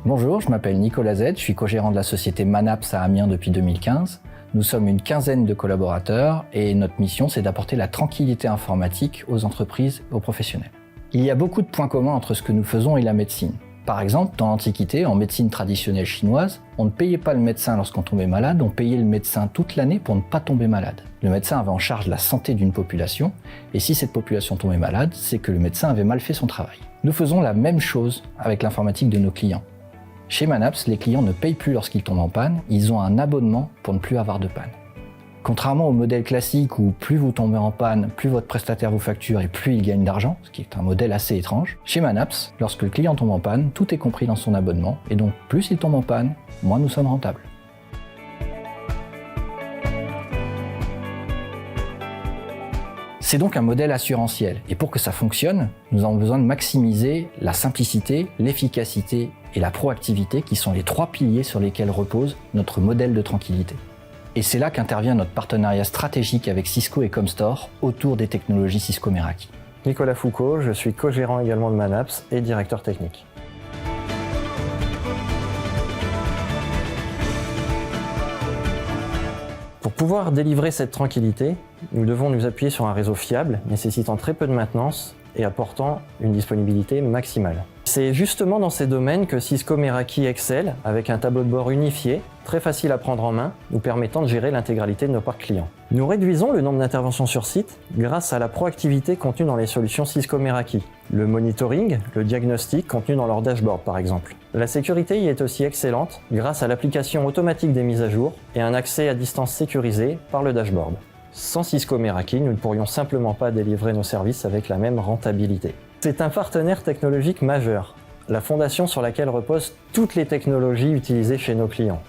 Bonjour, je m'appelle Nicolas Z, je suis co-gérant de la société Manaps à Amiens depuis 2015. Nous sommes une quinzaine de collaborateurs et notre mission c'est d'apporter la tranquillité informatique aux entreprises et aux professionnels. Il y a beaucoup de points communs entre ce que nous faisons et la médecine. Par exemple, dans l'Antiquité, en médecine traditionnelle chinoise, on ne payait pas le médecin lorsqu'on tombait malade, on payait le médecin toute l'année pour ne pas tomber malade. Le médecin avait en charge la santé d'une population, et si cette population tombait malade, c'est que le médecin avait mal fait son travail. Nous faisons la même chose avec l'informatique de nos clients. Chez Manaps, les clients ne payent plus lorsqu'ils tombent en panne, ils ont un abonnement pour ne plus avoir de panne. Contrairement au modèle classique où plus vous tombez en panne, plus votre prestataire vous facture et plus il gagne d'argent, ce qui est un modèle assez étrange, chez Manaps, lorsque le client tombe en panne, tout est compris dans son abonnement et donc plus il tombe en panne, moins nous sommes rentables. C'est donc un modèle assurantiel et pour que ça fonctionne, nous avons besoin de maximiser la simplicité, l'efficacité et la proactivité qui sont les trois piliers sur lesquels repose notre modèle de tranquillité. Et c'est là qu'intervient notre partenariat stratégique avec Cisco et Comstore autour des technologies Cisco Meraki. Nicolas Foucault, je suis co-gérant également de Manaps et directeur technique. Pour pouvoir délivrer cette tranquillité, nous devons nous appuyer sur un réseau fiable, nécessitant très peu de maintenance et apportant une disponibilité maximale. C'est justement dans ces domaines que Cisco Meraki excelle avec un tableau de bord unifié, très facile à prendre en main, nous permettant de gérer l'intégralité de nos parcs clients. Nous réduisons le nombre d'interventions sur site grâce à la proactivité contenue dans les solutions Cisco Meraki, le monitoring, le diagnostic contenu dans leur dashboard par exemple. La sécurité y est aussi excellente grâce à l'application automatique des mises à jour et un accès à distance sécurisé par le dashboard. Sans Cisco Meraki, nous ne pourrions simplement pas délivrer nos services avec la même rentabilité. C'est un partenaire technologique majeur, la fondation sur laquelle reposent toutes les technologies utilisées chez nos clients.